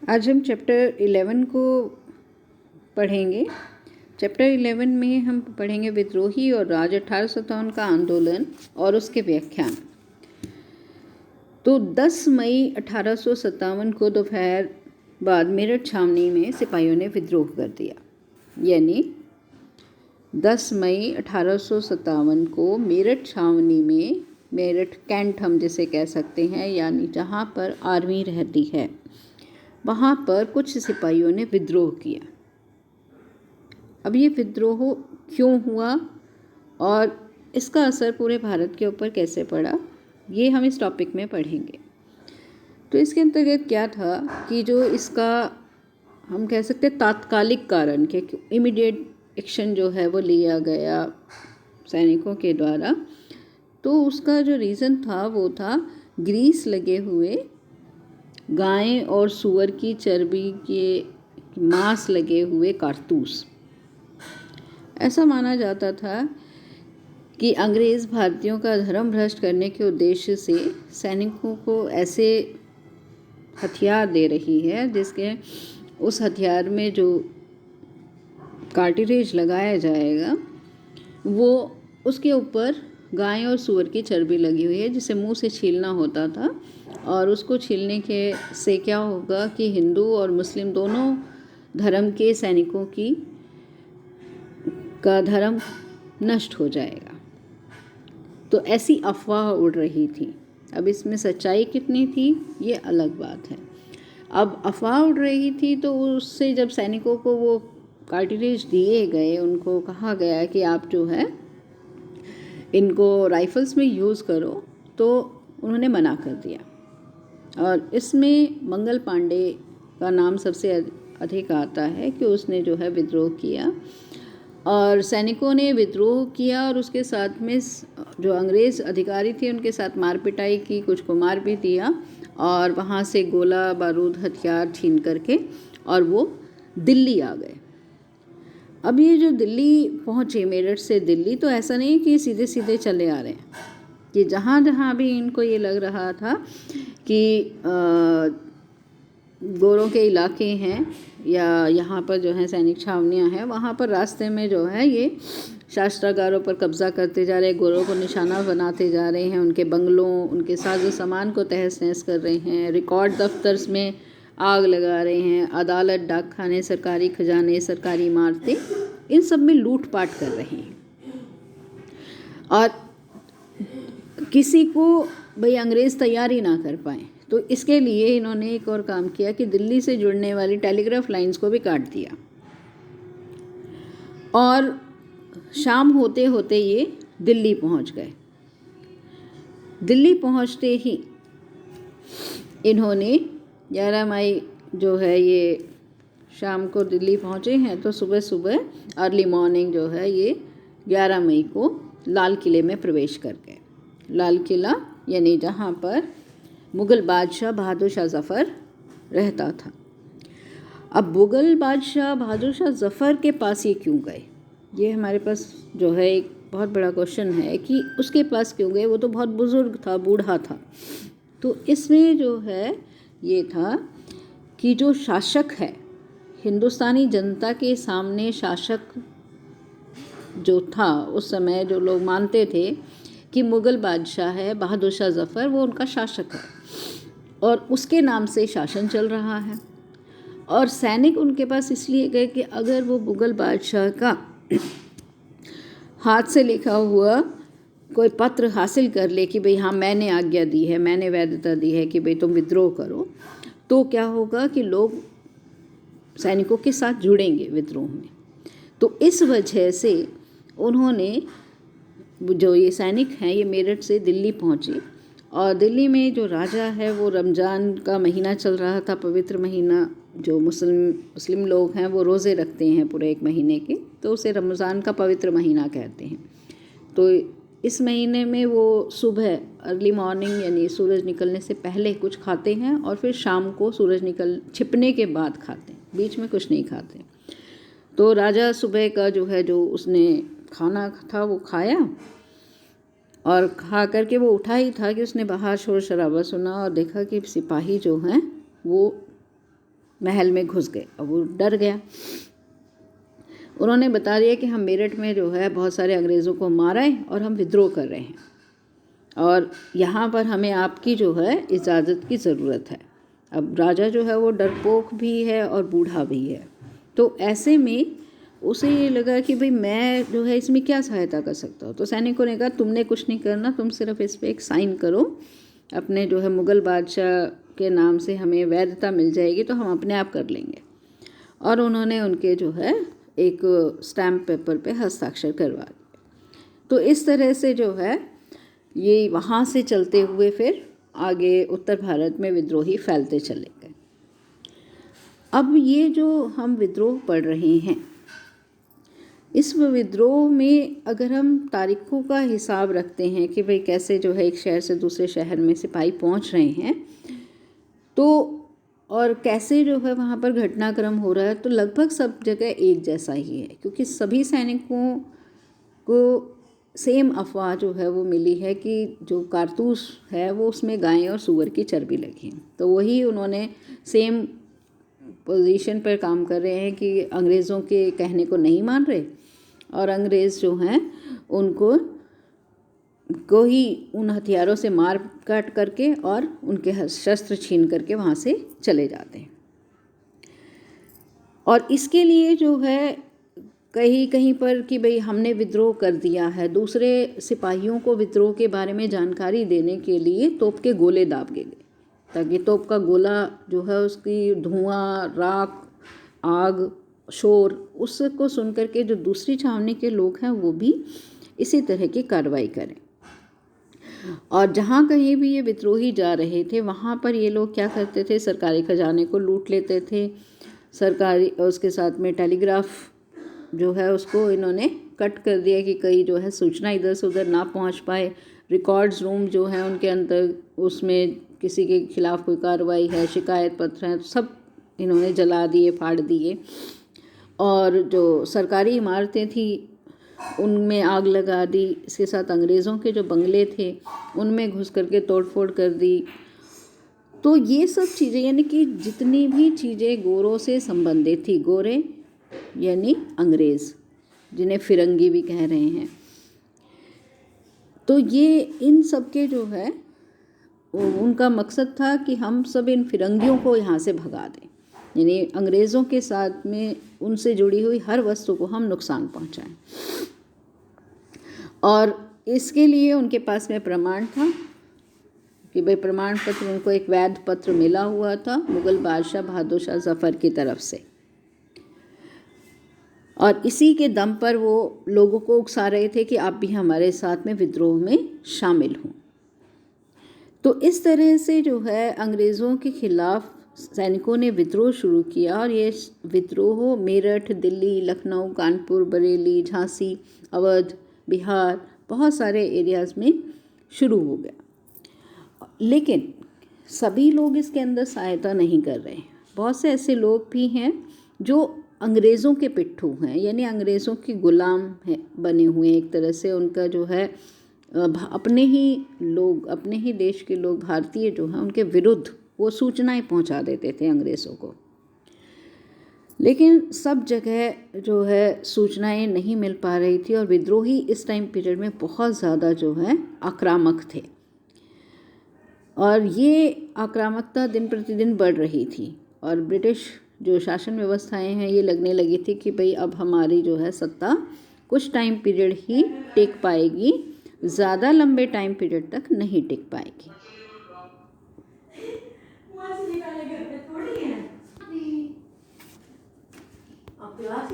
आज हम चैप्टर 11 को पढ़ेंगे। चैप्टर 11 में हम पढ़ेंगे विद्रोही और राज 1857 का आंदोलन और उसके व्याख्यान। तो 10 मई 1857 को दोपहर बाद मेरठ छावनी में सिपाहियों ने विद्रोह कर दिया। यानी 10 मई 1857 को मेरठ छावनी में, मेरठ कैंट हम जिसे कह सकते हैं, यानी जहाँ पर आर्मी रहती है, वहाँ पर कुछ सिपाहियों ने विद्रोह किया। अब ये विद्रोह क्यों हुआ और इसका असर पूरे भारत के ऊपर कैसे पड़ा, ये हम इस टॉपिक में पढ़ेंगे। तो इसके अंतर्गत क्या था कि जो इसका हम कह सकते हैं तात्कालिक कारण के इमीडिएट एक्शन जो है वो लिया गया सैनिकों के द्वारा, तो उसका जो रीज़न था वो था ग्रीस लगे हुए गाय और सूअर की चर्बी के मांस लगे हुए कारतूस। ऐसा माना जाता था कि अंग्रेज़ भारतीयों का धर्म भ्रष्ट करने के उद्देश्य से सैनिकों को ऐसे हथियार दे रही है जिसके उस हथियार में जो कार्टिलेज लगाया जाएगा वो उसके ऊपर गाय और सूअर की चर्बी लगी हुई है, जिसे मुंह से छीलना होता था। और उसको छीलने के से क्या होगा कि हिंदू और मुस्लिम दोनों धर्म के सैनिकों का धर्म नष्ट हो जाएगा। तो ऐसी अफवाह उड़ रही थी। अब इसमें सच्चाई कितनी थी ये अलग बात है। अब अफवाह उड़ रही थी तो उससे जब सैनिकों को वो कार्टिलेज दिए गए, उनको कहा गया कि आप जो है इनको राइफल्स में यूज़ करो, तो उन्होंने मना कर दिया। और इसमें मंगल पांडे का नाम सबसे अधिक आता है कि उसने जो है विद्रोह किया और सैनिकों ने विद्रोह किया और उसके साथ में जो अंग्रेज़ अधिकारी थे उनके साथ मार पिटाई की, कुछ को मार भी दिया और वहाँ से गोला बारूद हथियार छीन करके और वो दिल्ली आ गए। अब ये जो दिल्ली पहुँचे, मेरठ से दिल्ली, तो ऐसा नहीं कि सीधे सीधे चले आ रहे हैं कि जहाँ जहाँ भी इनको ये लग रहा था कि गोरों के इलाके हैं या यहाँ पर जो है सैनिक छावनियाँ हैं, वहाँ पर रास्ते में जो है ये शास्त्रागारों पर कब्जा करते जा रहे हैं, गोरों को निशाना बनाते जा रहे हैं, उनके बंगलों, उनके साजो सामान को तहस नहस कर रहे हैं, रिकॉर्ड दफ्तर में आग लगा रहे हैं, अदालत, डाकखाने, सरकारी खजाने, सरकारी इमारतें, इन सब में लूटपाट कर रहे हैं। और किसी को भाई अंग्रेज़ तैयारी ना कर पाए, तो इसके लिए इन्होंने एक और काम किया कि दिल्ली से जुड़ने वाली टेलीग्राफ लाइंस को भी काट दिया। और शाम होते होते ये दिल्ली पहुंच गए। दिल्ली पहुंचते ही इन्होंने 11 मई जो है, ये शाम को दिल्ली पहुंचे हैं, तो सुबह सुबह अर्ली मॉर्निंग जो है ये 11 मई को लाल किले में प्रवेश कर गए। लाल किला यानी जहाँ पर मुग़ल बादशाह बहादुर शाह ज़फ़र रहता था। अब मुग़ल बादशाह बहादुर शाह ज़फ़र के पास ये क्यों गए, ये हमारे पास जो है एक बहुत बड़ा क्वेश्चन है कि उसके पास क्यों गए। वो तो बहुत बुज़ुर्ग था, बूढ़ा था। तो इसमें जो है ये था कि जो शासक है, हिंदुस्तानी जनता के सामने शासक जो था उस समय, जो लोग मानते थे कि मुग़ल बादशाह है बहादुर शाह ज़फ़र, वो उनका शासक है और उसके नाम से शासन चल रहा है। और सैनिक उनके पास इसलिए गए कि अगर वो मुग़ल बादशाह का हाथ से लिखा हुआ कोई पत्र हासिल कर ले कि भाई हाँ मैंने आज्ञा दी है, मैंने वैधता दी है कि भाई तुम विद्रोह करो, तो क्या होगा कि लोग सैनिकों के साथ जुड़ेंगे विद्रोह में। तो इस वजह से उन्होंने, जो ये सैनिक हैं, ये मेरठ से दिल्ली पहुँचे और दिल्ली में जो राजा है वो रमज़ान का महीना चल रहा था, पवित्र महीना। जो मुस्लिम लोग हैं वो रोज़े रखते हैं पूरे एक महीने के, तो उसे रमज़ान का पवित्र महीना कहते हैं। तो इस महीने में वो सुबह अर्ली मॉर्निंग यानी सूरज निकलने से पहले कुछ खाते हैं और फिर शाम को सूरज छिपने के बाद खाते हैं, बीच में कुछ नहीं खाते। तो राजा सुबह का जो है, जो उसने खाना था वो खाया और खा करके वो उठा ही था कि उसने बाहर शोर शराबा सुना और देखा कि सिपाही जो हैं वो महल में घुस गए। अब वो डर गया। उन्होंने बता दिया कि हम मेरठ में जो है बहुत सारे अंग्रेज़ों को मारा है और हम विद्रोह कर रहे हैं और यहाँ पर हमें आपकी जो है इजाज़त की ज़रूरत है। अब राजा जो है वो डरपोक भी है और बूढ़ा भी है, तो ऐसे में उसे ये लगा कि भाई मैं जो है इसमें क्या सहायता कर सकता हूँ। तो सैनिकों ने कहा तुमने कुछ नहीं करना, तुम सिर्फ इस पर एक साइन करो, अपने जो है मुग़ल बादशाह के नाम से हमें वैधता मिल जाएगी तो हम अपने आप कर लेंगे। और उन्होंने उनके जो है एक स्टैम्प पेपर पे हस्ताक्षर करवा दिए। तो इस तरह से जो है ये वहाँ से चलते हुए फिर आगे उत्तर भारत में विद्रोही फैलते चले गए। अब ये जो हम विद्रोह पढ़ रहे हैं, इस विद्रोह में अगर हम तारीखों का हिसाब रखते हैं कि भाई कैसे जो है एक शहर से दूसरे शहर में सिपाही पहुंच रहे हैं, तो और कैसे जो है वहाँ पर घटनाक्रम हो रहा है, तो लगभग सब जगह एक जैसा ही है, क्योंकि सभी सैनिकों को सेम अफवाह जो है वो मिली है कि जो कारतूस है वो उसमें गाय और सूअर की चर्बी लगी है। तो वही उन्होंने सेम पोजीशन पर काम कर रहे हैं कि अंग्रेज़ों के कहने को नहीं मान रहे और अंग्रेज़ जो हैं उनको ही उन हथियारों से मार काट करके और उनके शस्त्र छीन करके वहाँ से चले जाते हैं। और इसके लिए जो है कहीं कहीं पर कि भाई हमने विद्रोह कर दिया है, दूसरे सिपाहियों को विद्रोह के बारे में जानकारी देने के लिए तोप के गोले दागे गए, ताकि तोप का गोला जो है उसकी धुआं, राख, आग, शोर, उसको सुन करके जो दूसरी छावनी के लोग हैं वो भी इसी तरह की कार्रवाई करें। और जहाँ कहीं भी ये विद्रोही जा रहे थे वहाँ पर ये लोग क्या करते थे, सरकारी खजाने को लूट लेते थे। सरकारी उसके साथ में टेलीग्राफ जो है उसको इन्होंने कट कर दिया कि कहीं जो है सूचना इधर से उधर ना पहुँच पाए। रिकॉर्ड्स रूम जो है उनके अंदर उसमें किसी के खिलाफ़ कोई कार्रवाई है, शिकायत पत्र हैं, सब इन्होंने जला दिए, फाड़ दिए। और जो सरकारी इमारतें थी उनमें आग लगा दी। इसके साथ अंग्रेज़ों के जो बंगले थे उनमें घुस करके तोड़फोड़ कर दी। तो ये सब चीज़ें, यानी कि जितनी भी चीज़ें गोरों से संबंधित थी, गोरे यानी अंग्रेज़ जिन्हें फिरंगी भी कह रहे हैं, तो ये इन सब के जो है उनका मकसद था कि हम सब इन फिरंगियों को यहाँ से भगा दें, यानी अंग्रेज़ों के साथ में उनसे जुड़ी हुई हर वस्तु को हम नुकसान पहुँचाएं। और इसके लिए उनके पास में प्रमाण था कि भाई प्रमाण पत्र, उनको एक वैध पत्र मिला हुआ था मुग़ल बादशाह बहादुर शाह ज़फ़र की तरफ से, और इसी के दम पर वो लोगों को उकसा रहे थे कि आप भी हमारे साथ में विद्रोह में शामिल हों। तो इस तरह से जो है अंग्रेज़ों के खिलाफ़ सैनिकों ने विद्रोह शुरू किया और ये विद्रोह मेरठ, दिल्ली, लखनऊ, कानपुर, बरेली, झांसी, अवध, बिहार, बहुत सारे एरियाज़ में शुरू हो गया। लेकिन सभी लोग इसके अंदर सहायता नहीं कर रहे हैं। बहुत से ऐसे लोग भी हैं जो अंग्रेज़ों के पिट्ठू हैं, यानी अंग्रेज़ों के गुलाम हैं बने हुए हैं। एक तरह से उनका जो है अपने ही लोग, अपने ही देश के लोग, भारतीय जो हैं उनके विरुद्ध वो सूचनाएं पहुंचा देते थे अंग्रेज़ों को। लेकिन सब जगह जो है सूचनाएं नहीं मिल पा रही थी और विद्रोही इस टाइम पीरियड में बहुत ज़्यादा जो है आक्रामक थे और ये आक्रामकता दिन प्रतिदिन बढ़ रही थी। और ब्रिटिश जो शासन व्यवस्थाएं हैं ये लगने लगी थी कि भाई अब हमारी जो है सत्ता कुछ टाइम पीरियड ही टिक पाएगी, ज़्यादा लंबे टाइम पीरियड तक नहीं टिक पाएगी। क्लास